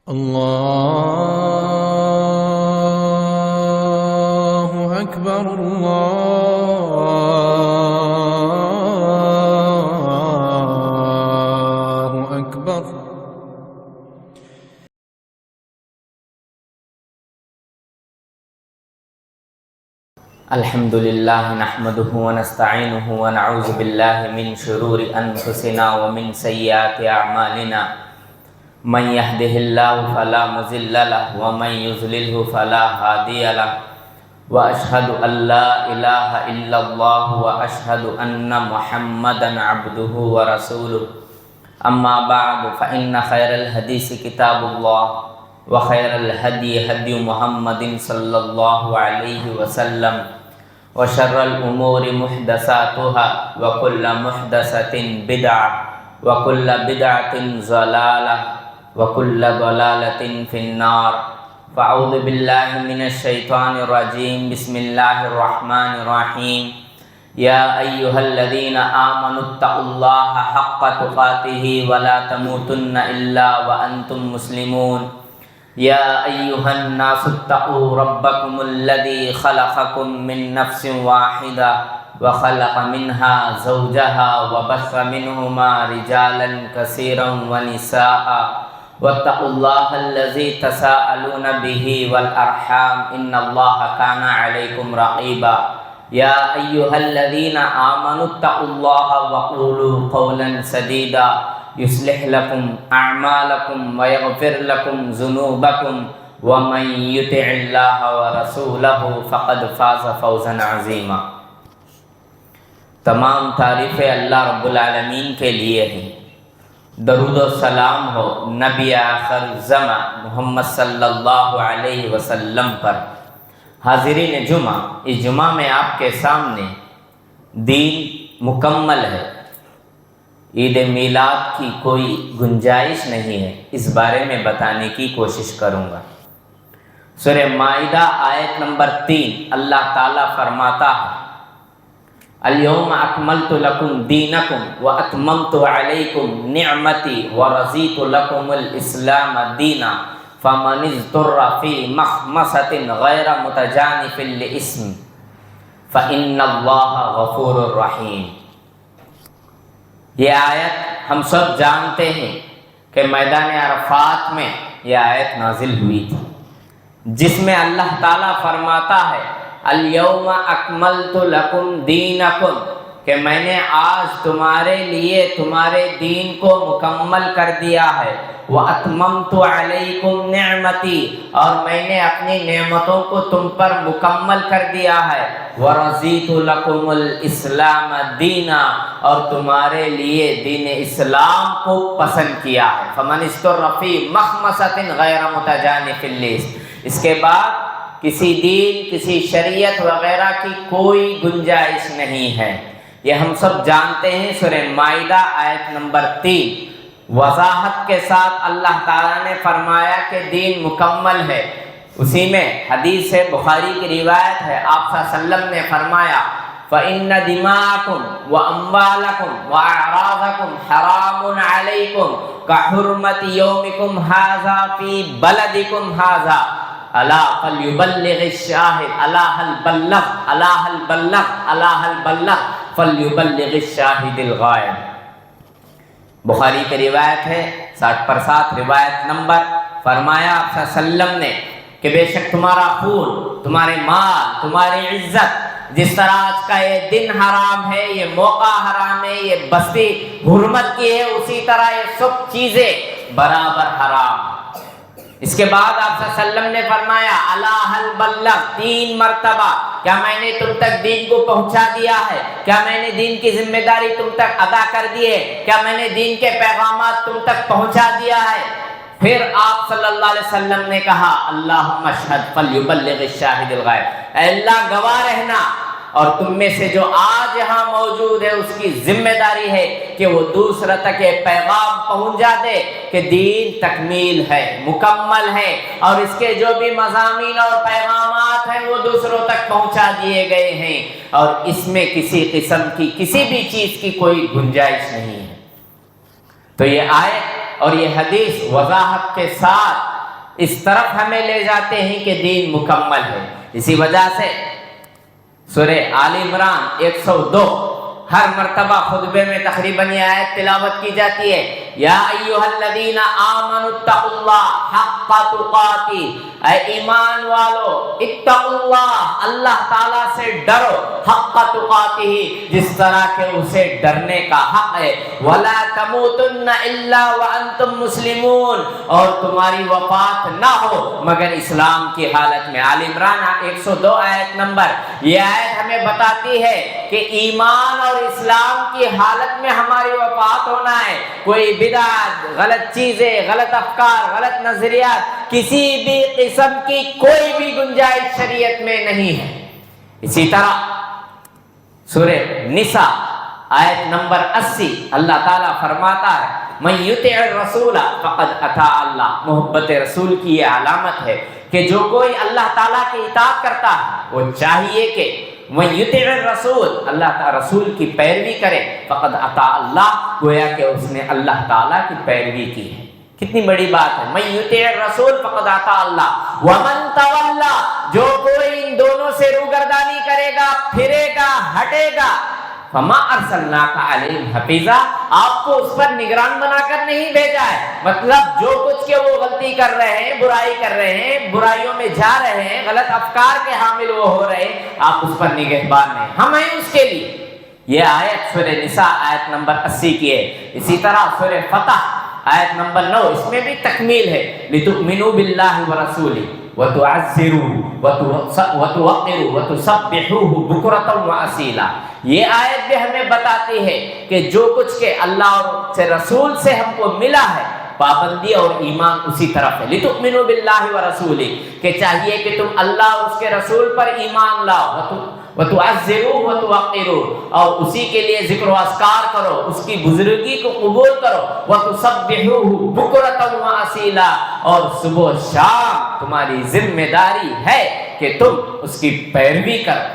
الله أكبر الله أكبر. الحمد لله نحمده ونستعينه ونعوذ بالله من شرور أنفسنا ومن سيئات أعمالنا من يهده الله فلا مضل له ومن يضلله فلا هادي له وأشهد أن لا إله إلا الله وأشهد أن محمدا عبده ورسوله أما بعد فإن خير الحديث كتاب الله وخير الهدي هدي محمد صلى الله عليه وسلم وشر الأمور محدثاتها وكل محدثة بدعة وكل بدعة ضلالة وكل ضلالة في النار. فأعوذ بالله من الشيطان الرجيم. بسم الله الرحمن الرحيم. يا أيها الذين آمنوا اتقوا الله حق تقاته ولا تموتن إلا وأنتم مسلمون. يا أيها الناس اتقوا ربكم الذي خلقكم من نفس واحدة وخلق منها زوجها وبث منهما رجالا كثيرا ونساء واتقوا الله الذي تساءلون به والأرحام إن الله كان عليكم رقيبا. يا أيها الذين آمنوا اتقوا الله وقولوا قولا سديدا يصلح لكم أعمالكم ويغفر لكم ذنوبكم ومن يطع الله ورسوله فقد فاز فوزا عظيما. تمام تعریفیں اللہ رب العالمین کے لیے ہیں. درود و سلام ہو نبی آخر زمان محمد صلی اللہ علیہ وسلم پر. حاضرین جمعہ، اس جمعہ میں آپ کے سامنے دین مکمل ہے. عید میلاد کی کوئی گنجائش نہیں ہے. اس بارے میں بتانے کی کوشش کروں گا. سورہ مائدہ آیت نمبر 3 اللہ تعالیٰ فرماتا ہے الیوم اکملت لکم دینکم واتممت علیکم نعمتی ورضیت لکم الاسلام دینا فمن اضطر فی مخمصۃ غیر متجانف لإثم فإن اللہ غفور رحیم. یہ آیت ہم سب جانتے ہیں کہ میدان عرفات میں یہ آیت نازل ہوئی تھی، جس میں اللہ تعالیٰ فرماتا ہے الیوم اکملت لکم دینکم، کہ میں نے آج تمہارے لیے تمہارے دین کو مکمل کر دیا ہے. وَأَتْمَمْتُ عَلَيْكُمْ نِعْمَتِي، اور میں نے اپنی نعمتوں کو تم پر مکمل کر دیا ہے. وَرَضِيتُ لَكُمُ الْإِسْلَامَ دِينًا، اور تمہارے لیے دین اسلام کو پسند کیا ہے. فَمَنِ اسْتُرَّ فِي مَخْمَصَةٍ غَيْرَ مُتَجَانِفٍ لِّإِثْمٍ. اس کے بعد کسی دین، کسی شریعت وغیرہ کی کوئی گنجائش نہیں ہے. یہ ہم سب جانتے ہیں. سورہ مائدہ آیت نمبر 3 وضاحت کے ساتھ اللہ تعالیٰ نے فرمایا کہ دین مکمل ہے. اسی میں حدیث ہے، بخاری کی روایت ہے، آپ صلی اللہ علیہ وسلم نے فرمایا فَإِنَّ دِمَاءَكُمْ وَأَمْوَالَكُمْ وَأَعْرَاضَكُمْ حَرَامٌ عَلَيْكُمْ كَحُرْمَةِ يَوْمِكُمْ هَذَا فِي بَلَدِكُمْ هَذَا أَلَا فَلْيُبَلِّغِ الشَّاهِدُ أَلَا هَلْ بَلَّغْ أَلَا هَلْ بَلَّغْ أَلَا هَلْ بَلَّغْ فَلْيُبَلِّغِ الشَّاهِدِ الْغَائِبَ. بخاری کی روایت ہے 60 روایت نمبر. فرمایا آپ صلی اللہ علیہ وسلم نے کہ بے شک تمہارا خون، تمہارے مال، تمہاری عزت، جس طرح آج کا یہ دن حرام ہے، یہ موقع حرام ہے، یہ بستی حرمت کی ہے، اسی طرح یہ سب چیزیں برابر حرام. اس کے بعد آپ صلی اللہ علیہ وسلم نے فرمایا الا هل بلغ، 3 مرتبہ، کیا میں نے تم تک دین کو پہنچا دیا ہے؟ کیا میں نے دین کی ذمہ داری تم تک ادا کر دی ہے؟ کیا میں نے دین کے پیغامات تم تک پہنچا دیا ہے؟ پھر آپ صلی اللہ علیہ وسلم نے کہا اللہم اشہد فلیبلغ الشاہد الغائب، اے اللہ گواہ رہنا، اور تم میں سے جو آج یہاں موجود ہے اس کی ذمہ داری ہے کہ وہ دوسرے تک یہ پیغام پہنچا دے کہ دین تکمیل ہے، مکمل ہے، اور اس کے جو بھی مضامین اور پیغامات ہیں وہ دوسروں تک پہنچا دیے گئے ہیں، اور اس میں کسی قسم کی کسی بھی چیز کی کوئی گنجائش نہیں ہے۔ تو یہ آیت اور یہ حدیث وضاحت کے ساتھ اس طرف ہمیں لے جاتے ہیں کہ دین مکمل ہے۔ اسی وجہ سے سورہ آل عمران 102 ہر مرتبہ خطبے میں تقریباً یہ آیت تلاوت کی جاتی ہے، یا ایھا الذین آمنوا اتقوا اللہ حق تقاتہ، اے ایمان والو اتقوا اللہ، اللہ تعالیٰ سے ڈرو، حق تقاتہ، جس طرح کہ اسے ڈرنے کا حق ہے، ولا تموتن الا وانتم مسلمون، اور تمہاری وفات نہ ہو مگر اسلام کی حالت میں۔ آل عمران 102 آیت نمبر۔ یہ آیت ہمیں بتاتی ہے کہ ایمان اور اسلام کی حالت میں ہماری وفات ہونا ہے۔ کوئی بدعت، غلط چیزیں، غلط افکار، غلط نظریات، کسی بھی قسم کی کوئی بھی گنجائش شریعت میں نہیں ہے۔ اسی طرح سورہ نساء آیت نمبر 80 اللہ تعالیٰ فرماتا ہے من یطع الرسول فقد اطاع اللہ۔ محبت رسول کی یہ علامت ہے کہ جو کوئی اللہ تعالیٰ کی اطاعت کرتا ہے وہ چاہیے کہ من یطع الرسول، اللہ تعالیٰ رسول کی پیروی کرے، فقد اطاع اللہ، گویا کہ اس نے اللہ تعالیٰ کی پیروی کی ہے۔ کتنی بڑی بات ہے، من یطع الرسول فقد اطاع اللہ، ومن تولی، جو کوئی ان دونوں سے روگردانی کرے گا، پھرے گا، ہٹے گا، فما ارسلناک علیہم حفیظا، آپ کو اس پر نگران بنا کر نہیں بھیجا ہے۔ مطلب جو کچھ کہ وہ غلطی کر رہے ہیں، برائی کر رہے ہیں، برائیوں میں جا رہے ہیں، غلط افکار کے حامل وہ ہو رہے ہیں، آپ اس پر نگہبان نہیں، ہم ہیں اس کے لیے۔ یہ آیت سورہ نساء آیت نمبر 80 کی ہے۔ اسی طرح سورہ فتح آیت نمبر 9، اس میں بھی تکمیل ہے، لِتُؤْمِنُوا بِاللَّهِ وَرَسُولِهِ وَتُعَزِّرُوهُ وَتُوَقِّرُوهُ وَتُسَبِّحُوهُ بُكْرَةً وَأَصِيلًا۔ یہ آیت بھی ہمیں بتاتی ہے کہ جو کچھ کہ اللہ اور سے رسول سے ہم کو ملا ہے، پابندی اور ایمان اسی طرف ہے۔ لِتُؤْمِنُوا بِاللَّهِ وَرَسُولِهِ، کہ چاہیے کہ تم اللہ اور اس کے رسول پر ایمان لاؤ، وَتُعَزِّرُوهُ وَتُوَقِّرُوهُ، اور اسی کے لیے ذکر و اذکار کرو، اس کی بزرگی کو قبول کرو، وَتُسَبِّحُوهُ بُكْرَةً وَأَصِيلًا، اور صبح و شام تمہاری ذمہ داری ہے کہ تم اس کی پیروی کرو۔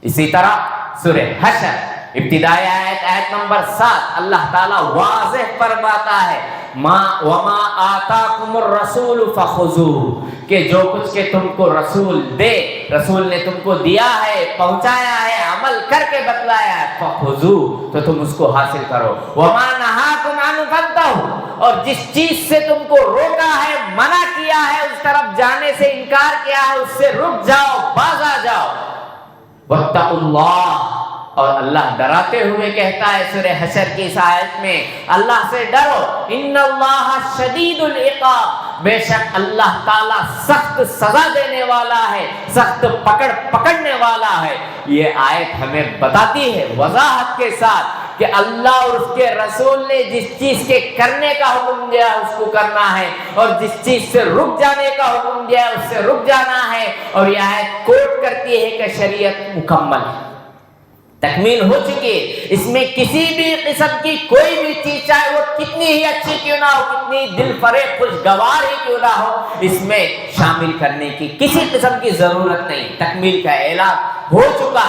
اسی طرح سورہ حشر ابتدائی آیت نمبر 7 اللہ تعالیٰ واضح فرماتا ہے وَمَا آتَاكُمُ الرَّسُولُ فَخُذُوهُ، کہ جو کچھ کہ تم کو رسول دے، رسول نے تم کو دیا ہے، پہنچایا ہے، عمل کر کے بتلایا ہے، فَخُذُوهُ، تو تم اس کو حاصل کرو، وَمَا نَهَاكُمْ عَنْهُ فَانتَهُوا، اور جس چیز سے تم کو روکا ہے، منع کیا ہے، اس طرف جانے سے انکار کیا ہے، اس سے رک جاؤ، باز آ جاؤ۔ وَاتَّقُوا اللَّهَ، اور اللہ ڈراتے ہوئے کہتا ہے سورہ حشر کی اس آیت میں، اللہ سے ڈرو، ان اللہ شدید العقاب، بے شک اللہ تعالیٰ سخت سزا دینے والا ہے، سخت پکڑنے والا ہے۔ یہ آیت ہمیں بتاتی ہے وضاحت کے ساتھ کہ اللہ اور اس کے رسول نے جس چیز کے کرنے کا حکم دیا ہے اس کو کرنا ہے، اور جس چیز سے رک جانے کا حکم دیا ہے اس سے رک جانا ہے۔ اور یہ آیت کوٹ کرتی ہے کہ شریعت مکمل ہے، تکمیل ہو چکی ہے، اس میں کسی بھی قسم کی کوئی بھی چیز، چاہے وہ کتنی ہی اچھی کیوں نہ ہو، کتنی دل فریب خوشگوار ہی کیوں نہ ہو، اس میں شامل کرنے کی کسی قسم کی ضرورت نہیں۔ تکمیل کا اعلان ہو چکا،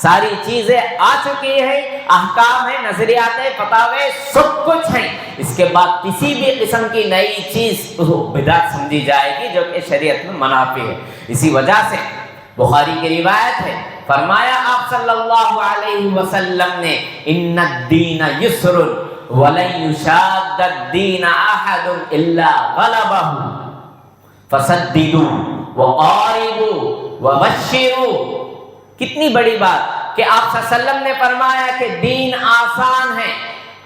ساری چیزیں آ چکی ہیں، احکام ہیں، نظریات ہیں، فتاوے، سب کچھ ہیں۔ اس کے بعد کسی بھی قسم کی نئی چیز بدعت سمجھی جائے گی جو کہ شریعت میں منافی ہے۔ اسی وجہ سے بخاری کی روایت ہے، فرمایا آپ صلی اللہ علیہ وسلم نے، ان الدین یسر ولن یشاد الدین احد الا غلبہ فسددوا وقاربوا وبشروا۔ کتنی بڑی بات کہ آپ صلی اللہ علیہ وسلم نے فرمایا کہ دین آسان ہے،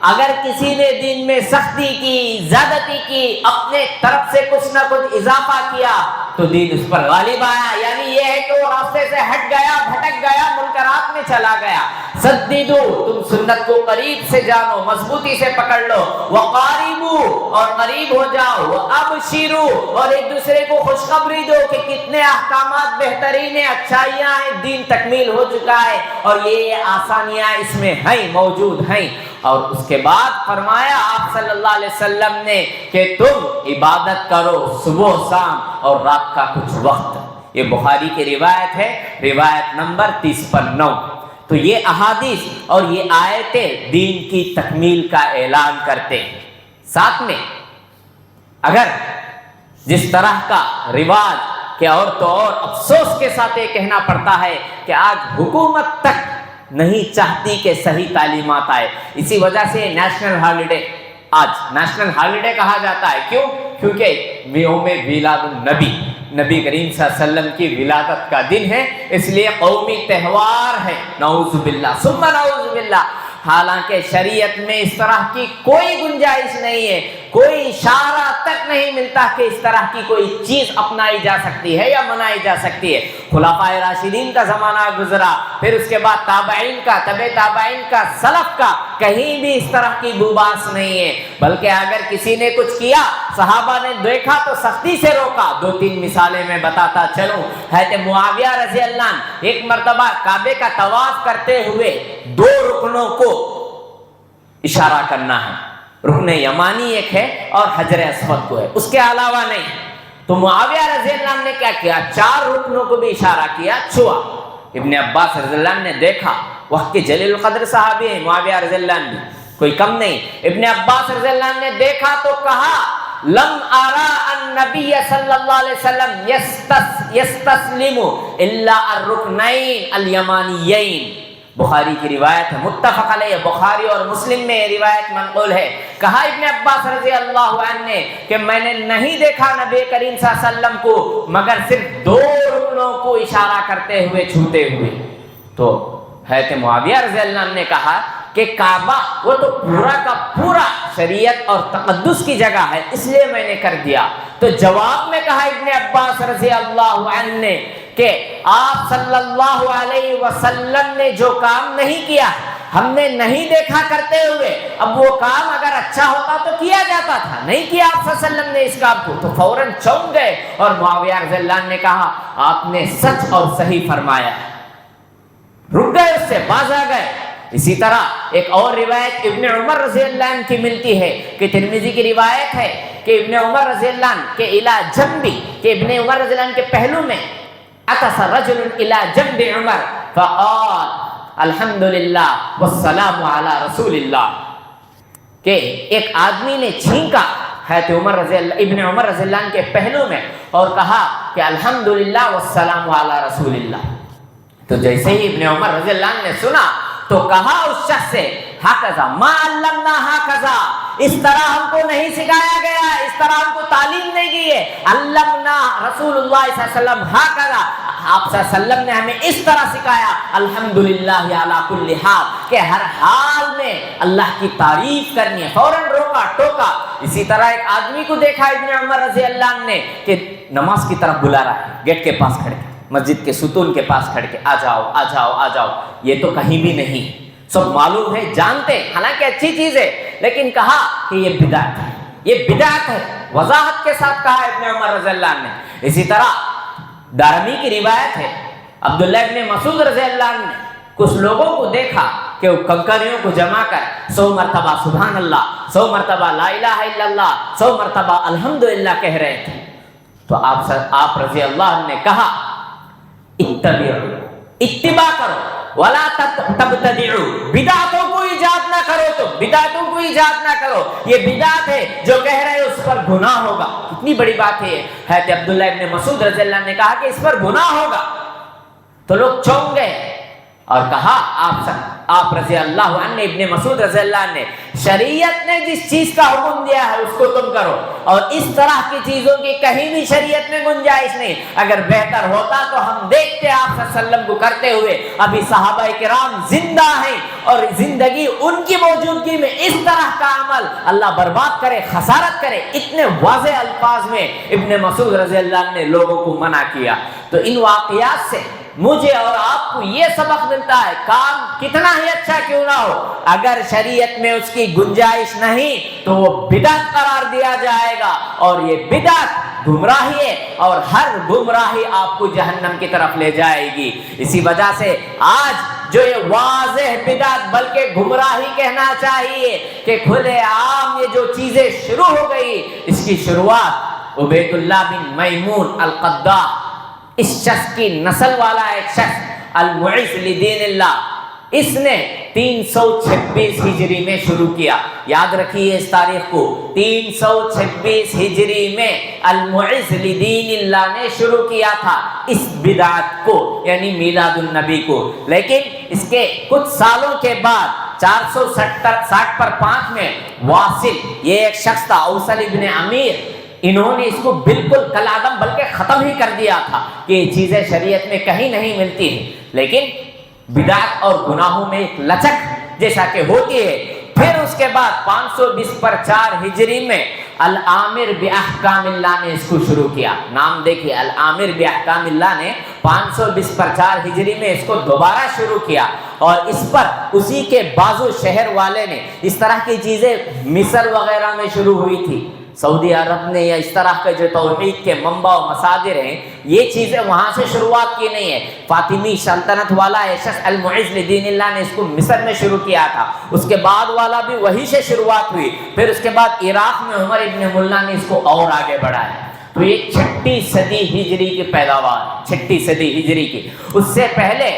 اگر کسی نے دین میں سختی کی، زیادتی کی، اپنے طرف سے کچھ نہ کچھ اضافہ کیا تو دین اس پر غالب آیا، یعنی یہ ہے کہ وہ راستے سے ہٹ گیا، بھٹک گیا، منکرات میں چلا گیا۔ سدیدو، تم سنت کو قریب سے جانو، مضبوطی سے پکڑ لو، وقاربو، اور قریب ہو جاؤ، وابشرو، اور ایک دوسرے کو خوشخبری دو کہ کتنے احکامات بہترین ہیں، اچھائیاں ہیں، دین تکمیل ہو چکا ہے، اور یہ آسانیاں اس میں ہیں، موجود ہیں۔ اور اس کے بعد فرمایا آپ صلی اللہ علیہ وسلم نے کہ تم عبادت کرو صبح و شام اور رات کا کچھ وقت۔ یہ بخاری کی روایت ہے، روایت نمبر 30 پر 9۔ تو یہ احادیث اور یہ آیتیں دین کی تکمیل کا اعلان کرتے ہیں۔ ساتھ میں اگر جس طرح کا رواج کہ اور تو اور افسوس کے ساتھ یہ کہنا پڑتا ہے کہ آج حکومت تک نہیں چاہتی کہ صحیح تعلیمات آئے. اسی وجہ سے نیشنل ہالیڈے آج نیشنل ہالیڈے کہا جاتا ہے. کیوں؟ کیونکہ یوم میلاد النبی، نبی کریم صلی اللہ علیہ وسلم کی ولادت کا دن ہے، اس لیے قومی تہوار ہے. نعوذ باللہ ثم نعوذ باللہ. حالانکہ شریعت میں اس طرح کی کوئی گنجائش نہیں ہے، کوئی اشارہ تک نہیں ملتا کہ اس طرح کی کوئی چیز اپنائی جا سکتی ہے یا منائی جا سکتی ہے. خلفائے راشدین کا زمانہ گزرا، پھر اس کے بعد تابعین کا، تبع تابعین کا، سلف کا، کہیں بھی اس طرح کی بوباس نہیں ہے. بلکہ اگر کسی نے کچھ کیا، صحابہ نے دیکھا تو سختی سے روکا. 2-3 مثالیں میں بتاتا چلوں. حضرت معاویہ رضی اللہ عنہ ایک مرتبہ کعبے کا طواف کرتے ہوئے 2 رکنوں کو اشارہ کرنا ہے. رکن یمانی ایک ہے اور حجر اسود کو ہے، اس کے علاوہ نہیں. تو معاویہ رضی اللہ عنہ نے کیا کیا؟ 4 رکنوں کو بھی اشارہ کیا، چھوا. ابن عباس رضی اللہ عنہ نے دیکھا، وقت کے جلیل القدر صحابی ہیں معاویہ رضی اللہ عنہ، کوئی کم نہیں. ابن عباس رضی اللہ عنہ نے دیکھا تو کہا لم ارى النبي صلی اللہ علیہ وسلم يستسلم الا الركنين اليمانيين. بخاری کی روایت ہے، متفق علیہ، بخاری اور مسلم میں یہ روایت منقول ہے. کہا ابن عباس رضی اللہ عنہ نے کہ میں نے نہیں دیکھا نبی کریم صلی اللہ علیہ وسلم کو مگر صرف 2 رکنوں کو اشارہ کرتے ہوئے، چھوتے ہوئے. تو حضرت معاویہ رضی اللہ عنہ نے کہا کہ کعبہ وہ تو پورا کا پورا شریعت اور تقدس کی جگہ ہے، اس لیے میں نے کر دیا. تو جواب میں کہا ابن عباس رضی اللہ عنہ نے کہ آپ صلی اللہ علیہ وسلم نے جو کام نہیں کیا ہم نے نہیں دیکھا کرتے ہوئے، اب وہ کام اگر اچھا ہوتا تو کیا جاتا تھا، نہیں کیا آپ صلی اللہ علیہ وسلم نے اس کام کو. تو فوراً چونک گئے اور معاویہ رضی اللہ عنہ نے کہا آپ نے سچ اور صحیح فرمایا. رک گئے، اس سے باز آ گئے. اسی طرح ایک اور روایت ابن عمر رضی اللہ عنہ کی ملتی ہے کہ ترمذی کی روایت ہے کہ ابن عمر رضی اللہ عنہ کے الی جنبی، کہ ابن عمر رضی اللہ عنہ کے پہلو میں اتس رجل الی جنب عمر فقال الحمدللہ والسلام علی رسول اللہ. کہ ایک آدمی نے چھینکا حضرت ابن عمر رضی اللہ عنہ کے پہلو میں اور کہا کہ الحمدللہ والسلام علی رسول اللہ. تو جیسے ہی ابن عمر رضی اللہ عنہ نے سنا تو کہا اس شخص سے ہاکذا ما علمنا ہاکذا، اس طرح ہم کو نہیں سکھایا گیا، اس طرح ہم کو تعلیم نہیں کی ہے. علمنا رسول اللہ صلی اللہ علیہ وسلم ہاکذا، آپ صلی اللہ علیہ وسلم نے ہمیں اس طرح سکھایا الحمدللہ علی کل حال، کہ ہر حال میں اللہ کی تعریف کرنی ہے. فوراً روکا ٹوکا. اسی طرح ایک آدمی کو دیکھا ابن عمر رضی اللہ عنہ نے کہ نماز کی طرف بلا رہا ہے، گیٹ کے پاس کھڑے، مسجد کے ستون کے پاس کھڑ کے آ جاؤ آ جاؤ آ جاؤ. یہ تو کہیں بھی نہیں، سب معلوم ہے، جانتے ہیں، حالانکہ اچھی چیز ہے، لیکن کہا کہ یہ بدعت ہے، یہ بدعت ہے. وضاحت کے ساتھ کہا ابن عمر رضی اللہ عنہ نے. اسی طرح دارمی کی روایت ہے عبداللہ ابن مسعود رضی اللہ عنہ نے کچھ لوگوں کو دیکھا کہ وہ کنکریوں کو جمع کر 100 مرتبہ سبحان اللہ، 100 مرتبہ لا الہ الا اللہ، 100 مرتبہ الحمدللہ کہہ رہے تھے. تو آپ رضی اللہ عنہ نے کہا اتباع کرو ولا تبتدعوا، بدعتوں کو ایجاد نہ کرو، تو بدعتوں کو ایجاد نہ کرو، یہ بدعت ہے، جو کہہ رہے اس پر گناہ ہوگا. کتنی بڑی بات ہے. حضرت عبداللہ ابن مسعود رضی اللہ عنہ نے کہا کہ اس پر گناہ ہوگا. تو لوگ چونک گئے اور کہا آپ رضی اللہ عنہ، ابن مسعود رضی اللہ عنہ نے شریعت نے جس چیز کا حکم دیا ہے اس کو تم کرو، اور اس طرح کی چیزوں کی کہیں بھی شریعت میں گنجائش نہیں. اگر بہتر ہوتا تو ہم دیکھتے آپ صلی اللہ علیہ وسلم کو کرتے ہوئے. ابھی صحابہ کرام زندہ ہیں اور زندگی ان کی موجودگی میں اس طرح کا عمل اللہ برباد کرے، خسارت کرے. اتنے واضح الفاظ میں ابن مسعود رضی اللہ عنہ نے لوگوں کو منع کیا. تو ان واقعات سے مجھے اور آپ کو یہ سبق ملتا ہے، کام کتنا ہی اچھا کیوں نہ ہو، اگر شریعت میں اس کی گنجائش نہیں تو وہ بدعت قرار دیا جائے گا، اور یہ بدعت گمراہی ہے، اور ہر گمراہی آپ کو جہنم کی طرف لے جائے گی. اسی وجہ سے آج جو یہ واضح بدعت بلکہ گمراہی کہنا چاہیے کہ کھلے عام یہ جو چیزیں شروع ہو گئی، اس کی شروعات عبید اللہ بن میمون القداح، اس شخص کی نسل والا ایک شخص المعز لدین اللہ، اس نے 326 ہجری میں شروع کیا. یاد رکھیے اس تاریخ کو, 326 ہجری میں المعز لدین اللہ نے شروع کیا تھا اس بدعت کو, یعنی میلاد النبی کو. لیکن اس کے کچھ سالوں کے بعد 460 پر 5 میں واصل, یہ ایک شخص تھا اوصل ابن امیر, انہوں نے اس کو بالکل کالعدم بلکہ ختم ہی کر دیا تھا کہ یہ چیزیں شریعت میں کہیں نہیں ملتی ہیں. لیکن بدعت اور گناہوں میں ایک لچک جیسا کہ ہوتی ہے. پھر اس کے بعد 520 پر 4 ہجری میں العامر باحکام اللہ نے اس کو شروع کیا. نام دیکھیے, العامر باحکام اللہ نے 520 پر 4 ہجری میں اس کو دوبارہ شروع کیا, اور اس پر اسی کے بازو شہر والے نے اس طرح کی چیزیں مصر وغیرہ میں شروع ہوئی تھی, سعودی عرب نے, یا اس طرح کے جو توحید کے منبع و مصادر ہیں, یہ چیزیں وہاں سے شروعات کی نہیں ہے. فاطمی سلطنت والا شخص المعز لدین اللہ نے اس کو مصر میں شروع کیا تھا, اس کے بعد والا بھی وہی سے شروعات ہوئی. پھر اس کے بعد عراق میں عمر ابن ملا نے اس کو اور آگے بڑھایا. تو یہ 6 صدی ہجری کی پیداوار, 6 صدی ہجری کی. اس سے پہلے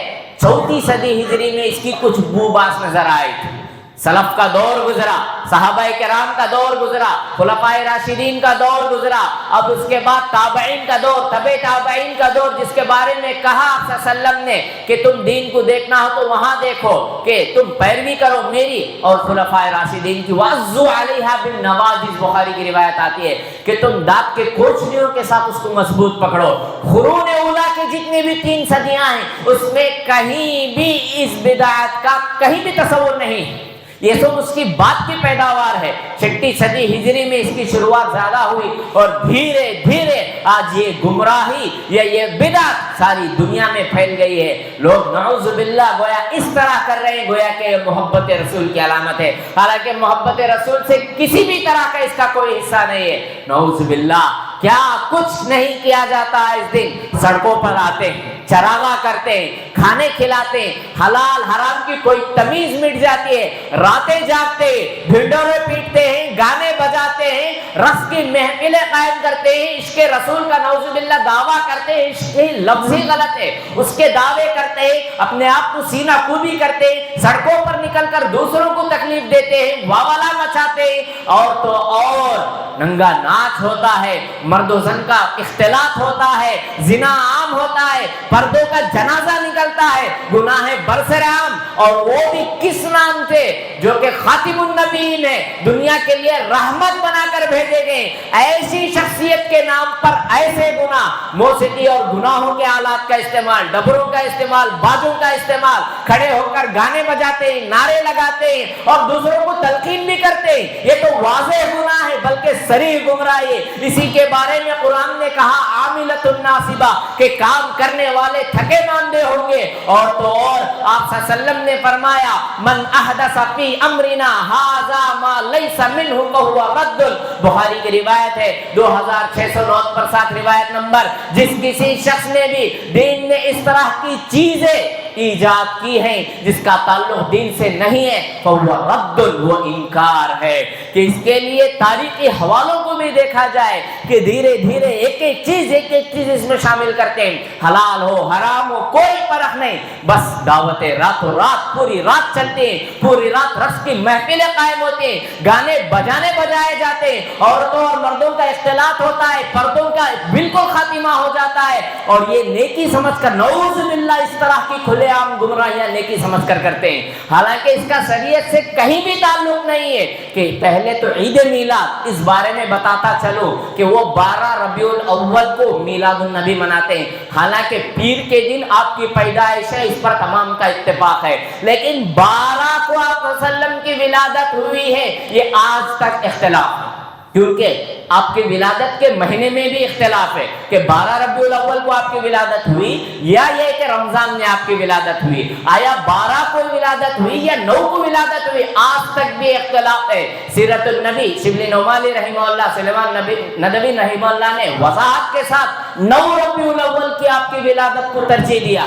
4 صدی ہجری میں اس کی کچھ بو باس نظر آئی تھی. سلف کا دور گزرا, صحابہ کرام کا دور گزرا, خلفائے راشدین کا دور گزرا, اب اس کے بعد تابعین کا دور, تبع تابعین کا دور, جس کے بارے میں کہا آپ صلی اللہ علیہ وسلم نے کہ تم دین کو دیکھنا ہو تو وہاں دیکھو, کہ تم پیروی کرو میری اور خلفائے راشدین کی. وَعَزُّ عَلَيْهَا بِالنَّوَاجِذ, بخاری کی روایت آتی ہے کہ تم دانت کے کوچھڑیوں کے ساتھ اس کو مضبوط پکڑو. قرون اولیٰ کے جتنی بھی 3 صدیاں ہیں اس میں کہیں بھی اس بدعت کا کہیں بھی تصور نہیں. یہ سب اس کی بات کی پیداوار ہے. 6 صدی ہجری میں اس کی شروعات زیادہ ہوئی, اور دھیرے دھیرے آج یہ گمراہی یا یہ بدعت ساری دنیا میں پھیل گئی ہے. لوگ نعوذ باللہ گویا اس طرح کر رہے ہیں گویا کہ محبت رسول کی علامت ہے, حالانکہ محبت رسول سے کسی بھی طرح کا اس کا کوئی حصہ نہیں ہے. نعوذ باللہ, کیا کچھ نہیں کیا جاتا ہے اس دن. سڑکوں پر آتے ہیں, چراغاں کرتے ہیں, کھانے کھلاتے ہیں, حلال حرام کی کوئی تمیز مٹ جاتی ہے, راتیں جاگتے ہیں, ڈھنڈورے پیٹتے ہیں, گانے بجاتے ہیں, رقص کی محفلیں قائم کرتے ہیں, عشق رسول کا نعوذ باللہ دعویٰ کرتے ہیں. عشق لفظ ہی غلط ہے, اس کے دعوے کرتے ہیں, اپنے آپ کو سینہ کوبی کرتے ہیں, سڑکوں پر نکل کر دوسروں کو تکلیف دیتے ہیں, واوالہ مچاتے ہیں, اور تو اور ننگا ناچ ہوتا ہے, مرد و زن کا اختلاط ہوتا ہے, زنا عام ہوتا ہے, پردوں کا جنازہ نکلتا ہے, گناہ برسر عام, اور وہ بھی کس نام سے, جو کہ خاتم النبیین ہے, دنیا کے لیے رحمت بنا کر بھیجے گئے. ایسی شخصیت کے نام پر ایسے گناہ, موسیقی اور گناہوں کے آلات کا استعمال, ڈبروں کا استعمال, باجوں کا استعمال, کھڑے ہو کر گانے بجاتے ہیں, نعرے لگاتے ہیں اور دوسروں کو تلقین بھی کرتے ہیں. یہ تو واضح گناہ ہے, بلکہ صریح گمراہی ہے. اسی کے بارے میں قرآن نے کہا عاملۃ الناصبہ, کہ کام کرنے والے تھکے ماندے ہوں گے. اور تو اور آپ صلی اللہ علیہ وسلم نے فرمایا من احدث فی امرنا ھذا ما لیس منہ فہو رد. بخاری کی روایت ہے 2609 پر 7 روایت نمبر. جس کسی شخص نے بھی دین میں اس طرح کی چیزیں ایجاد کی ہیں جس کا تعلق دین سے نہیں ہے, فہو رد, وہ انکار ہے. کہ اس کے لیے تاریخی حوالوں کو بھی دیکھا جائے کہ دھیرے دھیرے ایک ایک چیز اس میں شامل کرتے ہیں. حلال ہو حرام ہو کوئی فرق نہیں, بس دعوتیں راتوں رات پوری رات چلتے ہیں, پوری رات رقص کی محفلیں قائم ہوتی ہیں, گانے بجانے بجائے جاتے ہیں, عورتوں اور مردوں کا اختلاط ہوتا ہے, پردوں کا بالکل خاتمہ ہو جاتا ہے. اور یہ نیکی سمجھ کر نعوذ باللہ اس طرح کی کھلے عام گمراہیاں نیکی سمجھ کر کرتے ہیں, حالانکہ اس کا شریعت سے کہیں بھی تعلق نہیں ہے. کہ پہلے تو عید میلاد, اس بارے میں بتاتا چلو کہ وہ 12 ربیع الاول کو میلاد النبی مناتے ہیں, حالانکہ پیر کے دن آپ کی پیدائش ہے, اس پر تمام کا اتفاق ہے. لیکن 12 کو آپ صلی اللہ علیہ وسلم کی ولادت ہوئی ہے, یہ آج تک اختلاف ہے. کیونکہ آپ کی ولادت کے مہینے میں بھی اختلاف ہے کہ 12 ربیع الاول کو آپ کی ولادت ہوئی یا یہ کہ رمضان میں آپ کی ولادت ہوئی, آیا 12 کو ولادت ہوئی یا 9 کو ولادت ہوئی, آج تک بھی اختلاف ہے. سیرت النبی شبلی نعمانی رحمہ اللہ, سلیمان ندوی رحمہ اللہ نے وضاحت کے ساتھ 9 ربیع الاول کی آپ کی ولادت کو ترجیح دیا,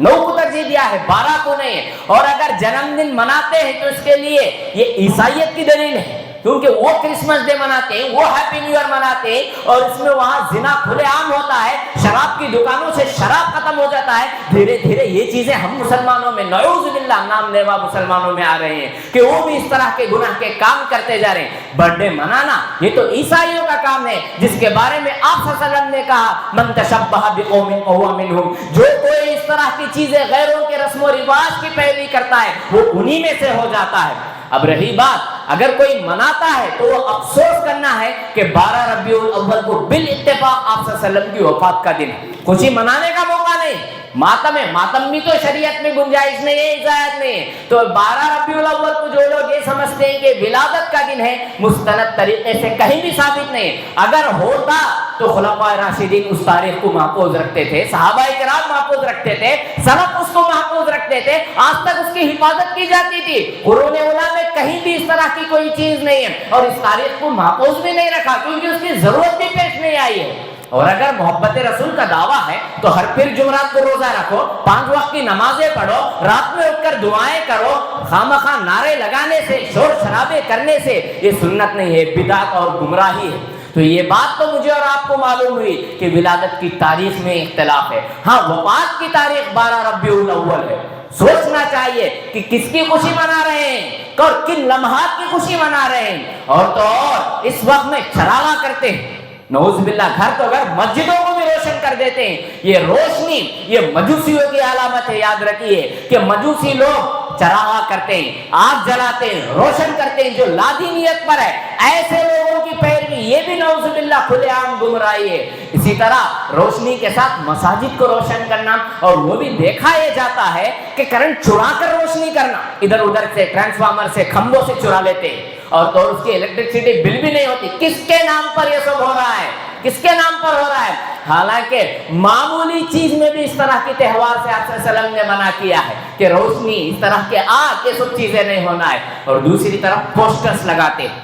9 کو ترجیح دیا ہے, 12 کو نہیں ہے. اور اگر جنم دن مناتے ہیں تو اس کے لیے یہ عیسائیت کی دلیل ہے, کیونکہ وہ کرسمس ڈے مناتے ہیں, وہ ہیپی نیو ایئر مناتے ہیں, اور اس میں وہاں زنا کھلے عام ہوتا ہے, شراب کی دکانوں سے شراب ختم ہو جاتا ہے. دھیرے دھیرے یہ چیزیں ہم مسلمانوں میں, نعوذ باللہ, نام لیوا مسلمانوں میں آ رہے ہیں کہ وہ بھی اس طرح کے گناہ کے کام کرتے جا رہے ہیں. برتھ ڈے منانا یہ تو عیسائیوں کا کام ہے, جس کے بارے میں آپ صلی اللہ علیہ وسلم نے کہا من تشبہ بقوم فہو منہم, جو کوئی اس طرح کی چیزیں غیروں کے رسم و رواج کی پیروی کرتا ہے وہ انہی میں سے ہو جاتا ہے. اب رہی بات, اگر کوئی مناتا ہے تو وہ افسوس کرنا ہے کہ 12 ربیع الاول کو بالاتفاق آپ صلی اللہ علیہ وسلم کی وفات کا دن ہے. خوشی منانے کا موقع نہیں, ماتم ہے, ماتم بھی تو شریعت میں گنجائش نہیں ہے, اجازت نہیں ہے. تو 12 ربیع الاول کو جو لوگ یہ سمجھتے ہیں کہ ولادت کا دن ہے, مستند طریقے سے کہیں بھی ثابت نہیں ہے. اگر ہوتا تو خلفائے راشدین اس تاریخ کو محفوظ رکھتے تھے, صحابہ کرام محفوظ رکھتے تھے, سلف اس کو محفوظ رکھتے تھے, آج تک اس کی حفاظت کی جاتی تھی. قرون اولیٰ میں کہیں بھی اس طرح کی کوئی چیز نہیں ہے, اور اس تاریخ کو محفوظ بھی نہیں رکھا کیونکہ اس کی ضرورت بھی پیش نہیں آئی ہے. اور اگر محبت رسول کا دعویٰ ہے تو ہر پھر جمعرات کو روزہ رکھو, 5 وقت کی نمازیں پڑھو, رات میں اٹھ کر دعائیں کرو. خامخواہ نعرے لگانے سے, شور شرابے کرنے سے یہ سنت نہیں ہے, بدعت اور گمراہی ہے. تو یہ بات تو مجھے اور آپ کو معلوم ہوئی کہ ولادت کی تاریخ میں اختلاف ہے. ہاں, وفات کی تاریخ 12 ربیع الاول ہے. سوچنا چاہیے کہ کس کی خوشی منا رہے ہیں اور کن لمحات کی خوشی منا رہے ہیں. اور تو اور اس وقت میں چراغاں کرتے ہیں, نعوذ باللہ, گھر تو گھر, مسجدوں کو بھی روشن کر دیتے ہیں. یہ روشنی یہ مجوسیوں کی علامت ہے. یاد رکھیے کہ مجوسی لوگ چراغاں کرتے ہیں, آگ جلاتے ہیں, روشن کرتے ہیں جو لادینیت پر ہے. ایسے لوگوں کی پیروی یہ بھی نعوذ باللہ کھلے عام گمراہی ہے. اسی طرح روشنی کے ساتھ مساجد کو روشن کرنا, اور وہ بھی دیکھا یہ جاتا ہے کہ کرنٹ چرا کر روشنی کرنا, ادھر ادھر سے ٹرانسفارمر سے, کھمبوں سے چرا لیتے ہیں, اور تو اس کی الیکٹرسٹی بل بھی نہیں ہوتی. کس کے نام پر یہ سب ہو رہا ہے, کس کے نام پر ہو رہا ہے؟ حالانکہ معمولی چیز میں بھی اس طرح کی تہوار سے آپ صلی اللہ علیہ وسلم نے منع کیا ہے کہ روشنی, اس طرح کے آگ, یہ سب چیزیں نہیں ہونا ہے. اور دوسری طرف پوسٹرز لگاتے ہیں,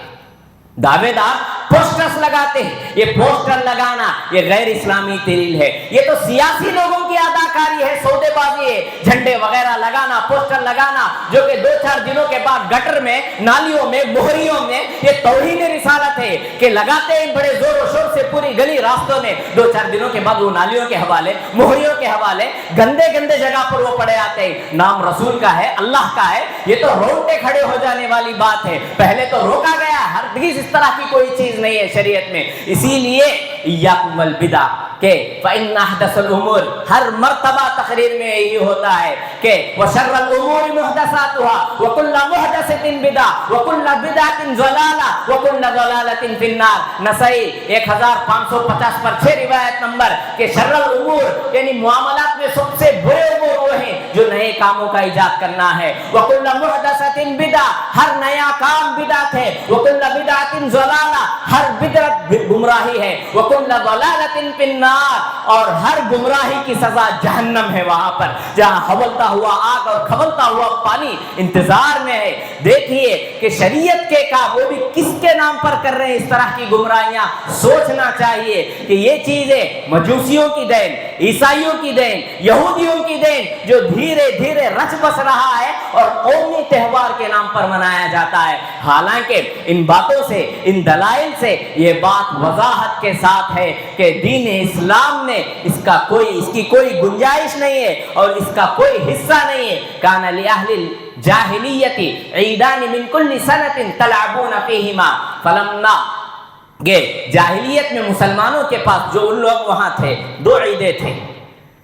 دعوے دار پوسٹرز لگاتے ہیں. یہ پوسٹر لگانا یہ غیر اسلامی دلیل ہے. یہ تو سیاسی لوگوں کی اداکاری ہے, سودے بازی ہے. جھنڈے وغیرہ لگانا, پوسٹر لگانا, جو کہ 2-4 دنوں کے بعد گٹر میں, نالیوں میں, موہریوں میں یہ توہین رسالت ہے کہ لگاتے ہیں بڑے زور و شور سے پوری گلی راستوں میں. 2-4 دنوں کے بعد وہ نالیوں کے حوالے, موہریوں کے حوالے, گندے گندے جگہ پر وہ پڑے آتے ہیں. نام رسول کا ہے, اللہ کا ہے, یہ تو رونگٹے کھڑے ہو جانے والی بات ہے. پہلے تو روکا گیا, ہرگز اس طرح کی کوئی چیز نہیں ہے شریعت میں. اسی لیے یاکم البدع کہ فإن أحدث الأمور, ہر مرتبہ تقریر میں یہی ہوتا ہے کہ وشر الأمور محدثاتها وكل محدثة بدعة وكل بدعة ضلالة وكل ضلالة في النار. نسائی 1550 پر 6 روایت نمبر کہ شر الامور یعنی معاملات میں سب سے برے امور وہ ہیں جو نئے کاموں کا ایجاد کرنا ہے. وكل محدثة بدعة, ہر نیا کام بدعت ہے. وكل بدعة ضلالة, ہر بدعت گمراہی ہے. وكل ضلالة في النار, اور ہر گمراہی کی سزا جہنم ہے, وہاں پر جہاں حولتا ہوا آگ اور کھولتا ہوا پانی انتظار میں ہے. دیکھیے کہ شریعت کے کام وہ بھی کس کے نام پر کر رہے ہیں اس طرح کی گمراہیاں. سوچنا چاہیے کہ یہ چیزیں مجوسیوں کی دین, عیسائیوں کی دین, یہودیوں کی دین جو دھیرے دھیرے رچ بس رہا ہے اور قومی تہوار کے نام پر منایا جاتا ہے. حالانکہ ان باتوں سے, ان دلائل سے یہ بات وضاحت کے ساتھ ہے کہ دین اسلام میں اس کی کوئی گنجائش نہیں ہے اور اس کا کوئی حصہ نہیں ہے. کان لأہل الجاہلیت عیدان من کل سنۃ تلعبون فیہما فلما, یہ جاہلیت میں مسلمانوں کے پاس جو ان لوگ وہاں تھے 2 عیدیں تھے,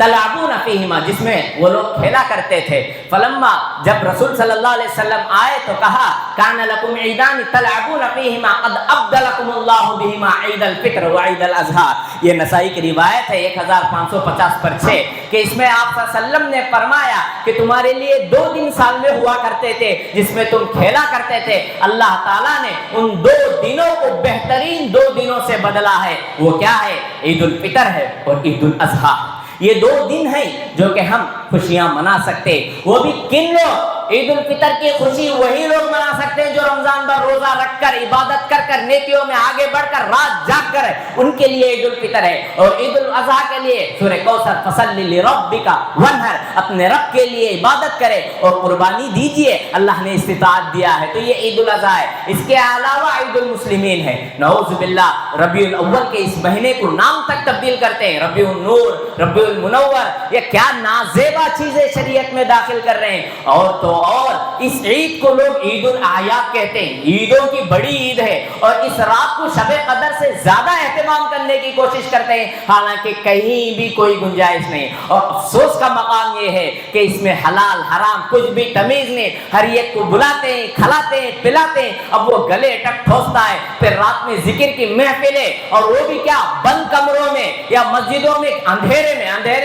تلعبون فیہما, جس میں وہ لوگ کھیلا کرتے تھے. فلما, جب رسول صلی اللہ علیہ وسلم آئے تو کہا کان لکم عیدان تلعبون فیہما قد ابدلکم اللہ بہما عید الفطر وعید الاضحیٰ. یہ نسائی کی روایت ہے 1550 پر 6 کہ اس میں آپ صلی اللہ علیہ وسلم نے فرمایا کہ تمہارے لیے 2 دن سال میں ہوا کرتے تھے جس میں تم کھیلا کرتے تھے. اللہ تعالیٰ نے ان 2 دنوں کو بہترین 2 دنوں سے بدلا ہے. وہ کیا ہے؟ عید الفطر ہے اور عید الاضحیٰ. یہ 2 دن ہیں جو کہ ہم خوشیاں منا سکتے. وہ بھی کن لوگ عید الفطر کی خوشی وہی لوگ منا سکتے ہیں جو رمضان بھر روزہ رکھ کر عبادت کر کر نیکیوں میں آگے بڑھ کر رات جاگ کر ان کے لیے عید الفطر ہے. اور عید الاضحیٰ کے لیے سورہ کوثر فصلی لربک وانحر اپنے رب کے لیے عبادت کرے اور قربانی دیجیے, اللہ نے استطاعت دیا ہے. تو یہ عید الاضحیٰ ہے. اس کے علاوہ عید المسلمین ہے. نعوذ باللہ ربیع الاول کے اس مہینے کو نام تک تبدیل کرتے ہیں, ربیع النور, ربیع المنور. یہ کیا نازیبا چیزیں شریعت میں داخل کر رہے ہیں. اور تو اور اس عید کو لوگ عید الاعیاد کہتے ہیں, عیدوں کی بڑی عید ہے. اور اس رات کو شب قدر سے زیادہ اہتمام کرنے کی کوشش کرتے ہیں, حالانکہ کہیں بھی کوئی گنجائش نہیں. اور افسوس کا مقام یہ ہے کہ اس میں حلال حرام کچھ بھی تمیز نہیں. ہر ایک کو بلاتے ہیں, کھلاتے ہیں, پلاتے ہیں. اب وہ گلے ٹک ٹھوستا ہے, پھر رات میں ذکر کی محفلیں, اور وہ بھی کیا بند کمروں میں یا مسجدوں میں اندھیرے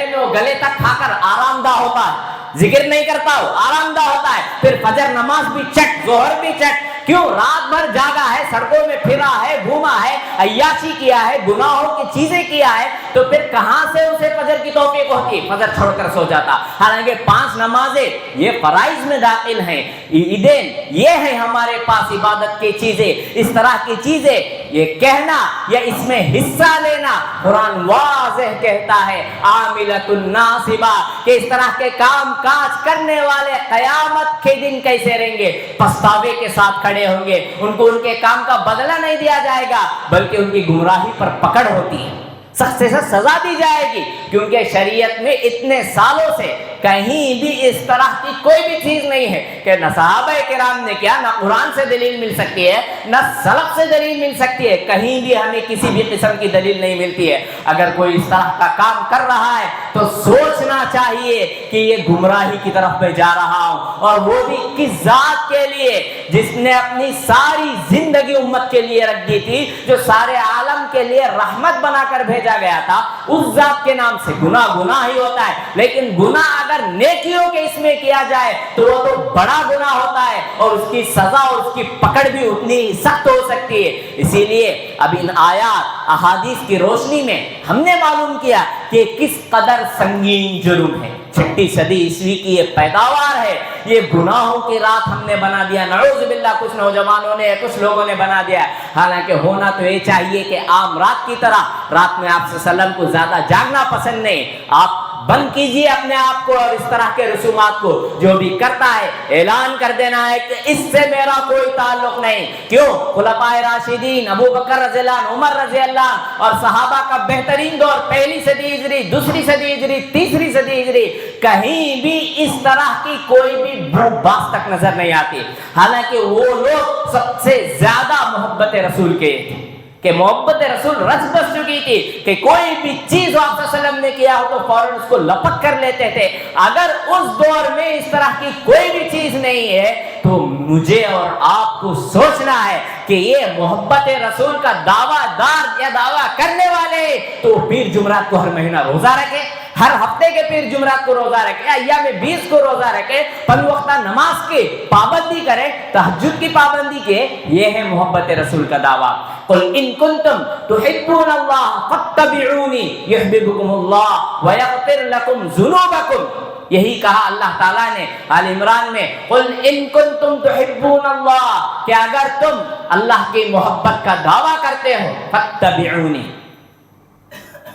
میں وہ گلے تک کھا کر آرام دہ ہوتا ہے, ذکر نہیں کرتا, ہو آرام دہ ہوتا ہے. پھر فجر نماز بھی چٹ, ظہر بھی چٹ. کیوں؟ رات بھر جاگا ہے, سڑکوں میں پھرا ہے, گھوما ہے, عیاشی کیا ہے, گناہوں کی چیزیں کیا ہے. تو پھر کہاں سے اسے فجر کی توفیق ہوتی؟ فجر چھوڑ کر سو جاتا. حالانکہ 5 نمازیں یہ فرائض میں داخل ہیں. عیدین یہ ہیں ہمارے پاس عبادت کی چیزیں. اس طرح کی چیزیں یہ کہنا یا اس میں حصہ لینا, قرآن واضح کہتا ہے عاملۃ الناصبہ, کہ اس طرح کے کام کاج کرنے والے قیامت کے دن کیسے رہیں گے؟ پچھتاوے کے ساتھ کھڑے ہوں گے. ان کو ان کے کام کا بدلہ نہیں دیا جائے گا, بلکہ ان کی گمراہی پر پکڑ ہوتی ہے, سخت سے سخت سزا دی جائے گی. کیونکہ شریعت میں اتنے سالوں سے کہیں بھی اس طرح کی کوئی بھی چیز نہیں ہے کہ نہ صحابہ کرام نے کیا, نہ قرآن سے دلیل مل سکتی ہے, نہ سلف سے دلیل مل سکتی ہے. کہیں بھی ہمیں کسی بھی قسم کی دلیل نہیں ملتی ہے. اگر کوئی اس طرح کا کام کر رہا ہے تو سوچنا چاہیے کہ یہ گمراہی کی طرف میں جا رہا ہوں, اور وہ بھی کس ذات کے لیے جس نے اپنی ساری زندگی امت کے لیے رکھ دی تھی, جو سارے عالم کے لیے رحمت بنا کر بھیجا گیا تھا. اس ذات کے نام سے گناہ ہی ہوتا ہے. لیکن گناہ اگر نیکیوں کے اس میں کیا جائے تو وہ تو بڑا گناہ ہوتا ہے, اور اس کی سزا اور اس کی پکڑ بھی اتنی ہی سخت ہو سکتی ہے. اسی لیے اب ان آیات احادیث کی روشنی میں ہم نے معلوم کیا کہ کس قدر سنگین جرم ہے. 6 صدی عیسوی کی یہ پیداوار ہے. یہ گناہوں کی رات ہم نے بنا دیا, نعوذ باللہ کچھ نوجوانوں نے, کچھ لوگوں نے بنا دیا. حالانکہ ہونا تو یہ چاہیے کہ عام رات کی طرح. رات میں آپ صلی اللہ علیہ وسلم کو زیادہ جاگنا پسند نہیں. آپ بند کیجئے اپنے آپ کو اور اس طرح کے رسومات کو. جو بھی کرتا ہے اعلان کر دینا ہے کہ اس سے میرا کوئی تعلق نہیں. کیوں؟ خلفائے راشدین ابو بکر رضی اللہ عنہ, عمر رضی اللہ عنہ اور صحابہ کا بہترین دور, 1 صدی ہجری, 2 صدی ہجری, 3 صدی ہجری, کہیں بھی اس طرح کی کوئی بھی بو باس تک نظر نہیں آتی. حالانکہ وہ لوگ سب سے زیادہ محبت رسول کے تھے, کہ محبت رسول رچ بس چکی تھی, کہ کوئی بھی چیز آپ صلی اللہ علیہ وسلم نے کیا ہو تو فوراً اس کو لپک کر لیتے تھے. اگر اس دور میں اس طرح کی کوئی بھی چیز نہیں ہے تو مجھے اور آپ کو سوچنا ہے کہ یہ محبت رسول کا دعویٰ دار یا دعویٰ کرنے والے تو پیر جمعرات کو ہر مہینہ روزہ رکھے, ہر ہفتے کے پیر جمعرات کو روزہ رکھے, ایام 20 کو روزہ رکھے, 5 وقتہ نماز کی پابندی کرے, تہجد کی پابندی کے. یہ ہے محبت رسول کا دعویٰ. قل ان کنتم تحبون اللہ فاتبعونی یحببکم اللہ ویغفر لکم ذنوبکم. یہی کہا اللہ تعالیٰ نے آل عمران میں, قل ان کنتم تحبون اللہ, کہ اگر تم اللہ کی محبت کا دعویٰ کرتے ہو, فاتبعونی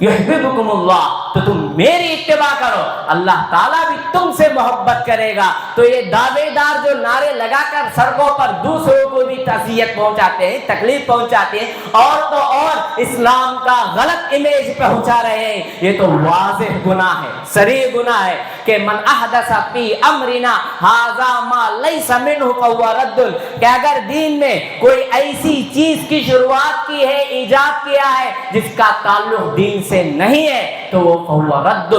یحببکم اللہ, تو تم میری اتباع کرو, اللہ تعالیٰ بھی تم سے محبت کرے گا. تو یہ دعوے دار جو نعرے لگا کر سڑکوں پر دوسروں کو بھی تعزیت پہنچاتے ہیں, تکلیف پہنچاتے ہیں, اور تو اور اسلام کا غلط امیج پہنچا رہے ہیں, یہ تو واضح گناہ ہے, صریح گناہ ہے. کہ من احدث فی امرنا ھذا ما لیس منہ فہو رد, کہ اگر دین میں کوئی ایسی چیز کی شروعات کی ہے, ایجاد کیا ہے جس کا تعلق دین سے نہیں ہے تو وہ فہو رد,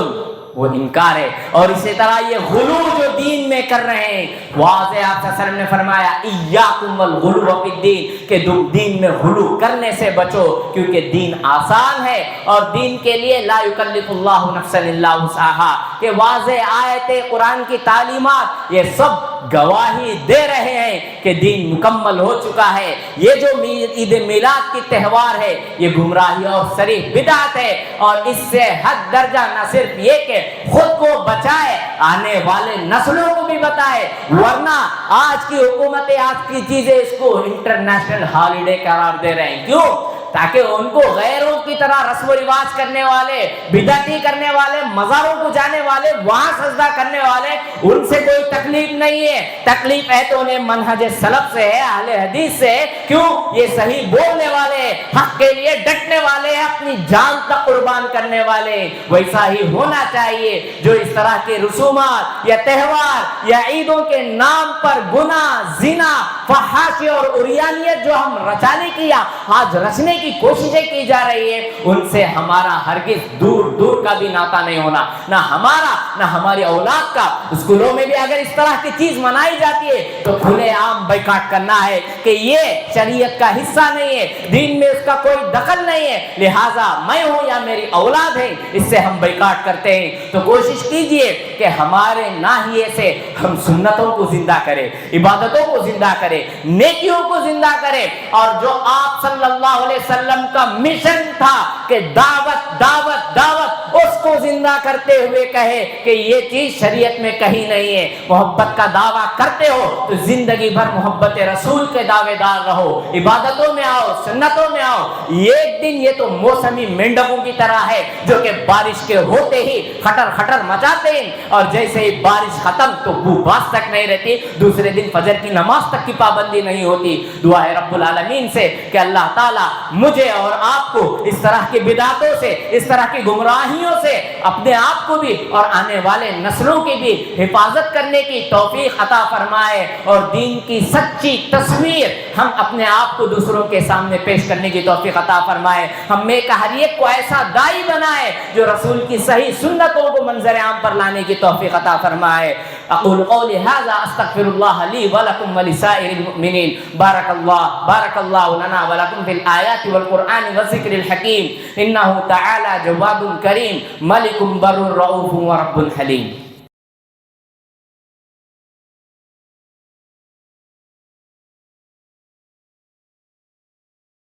وہ انکار ہے. اور اسی طرح یہ غلو جو دین میں کر رہے ہیں, واضح آپ صلی اللہ علیہ وسلم نے فرمایا ایاکم والغلو فی الدین, کہ تم دین میں غلو کرنے سے بچو, کیونکہ دین آسان ہے اور دین کے لیے لا یکلف اللہ نفسا الا وسعہا, کہ واضح آیت قرآن کی تعلیمات یہ سب گواہی دے رہے ہیں کہ دین مکمل ہو چکا ہے۔ یہ جو عید میلاد کی تہوار ہے یہ گمراہی اور صریح بدعت ہے، اور اس سے حد درجہ نہ صرف یہ کہ خود کو بچائے، آنے والے نسلوں کو بھی بتائے، ورنہ آج کی حکومتیں آج کی چیزیں اس کو انٹرنیشنل ہالیڈے قرار دے رہے ہیں۔ کیوں؟ تاکہ ان کو غیروں کی طرح رسم و رواج کرنے والے، بدعتی کرنے والے، مزاروں کو جانے والے، وہاں سجدہ کرنے والے، ان سے کوئی تکلیف نہیں ہے۔ تکلیف ہے تو انہیں منہج سلف سے ہے، اہل حدیث سے ہے۔ کیوں؟ یہ صحیح بولنے والے، حق کے لیے ڈٹنے والے، اپنی جان تک قربان کرنے والے۔ ویسا ہی ہونا چاہیے۔ جو اس طرح کے رسومات یا تہوار یا عیدوں کے نام پر گناہ، زنا، فحاشی اور عریانیت جو ہم رچانے کی یا آج رچنے کی کوششیں کی جا رہی ہے، ان سے ہمارا ہرگز دور دور کا بھی ناتا نہیں ہونا، نہ ہمارا نہ ہماری اولاد کا۔ اسکولوں میں بھی اگر اس طرح کی چیز منائی جاتی ہے تو کھلے عام بائیکاٹ کرنا ہے کہ یہ شریعت کا حصہ نہیں ہے، دین میں اس کا کوئی دخل نہیں ہے، لہٰذا میں ہوں یا میری اولاد ہے، اس سے ہم بائیکاٹ کرتے ہیں۔ تو کوشش کیجئے کہ ہمارے ناحیے سے ہم سنتوں کو زندہ کریں، عبادتوں کو زندہ کریں، نیکیوں کو زندہ کریں، اور جو آپ صلی اللہ علیہ وسلم کا مشن تھا کہ دعوت دعوت دعوت، اس کو زندہ کرتے ہوئے کہے کہ یہ چیز شریعت میں کہیں نہیں ہے۔ محبت کا دعویٰ کرتے ہو تو زندگی بھر محبت رسول کے دعوے دار رہو، عبادتوں میں آؤ، سنتوں میں آؤ۔ ایک دن یہ تو موسمی مینڈکوں کی طرح ہے جو کہ بارش کے ہوتے ہی خٹر خٹر مچاتے ہیں، اور جیسے ہی بارش ختم تو بو باس تک نہیں رہتی، دوسرے دن فجر کی نماز تک کی پابندی نہیں ہوتی۔ دعا ہے رب العالمین سے کہ اللہ تعالیٰ مجھے اور آپ کو اس طرح کی بدعتوں سے، اس طرح کی گمراہیوں سے اپنے آپ کو بھی اور آنے والے نسلوں کی بھی حفاظت کرنے کی توفیق عطا فرمائے، اور دین کی سچی تصویر ہم اپنے آپ کو دوسروں کے سامنے پیش کرنے کی توفیق عطا فرمائے۔ ہم میں کا ہر ایک کو ایسا داعی بنائے جو رسول کی صحیح سنتوں کو منظر عام پر لانے کی توفیق عطا فرمائے۔ اقول قولی ھذا استغفر اللہ لی ولکم ولسائر المؤمنین۔ بارک اللہ لنا ولکم فی الآیات والقرآن والذکر الحکیم، انہ تعالی جواد کریم ملک بر رؤوف ورب حلیم۔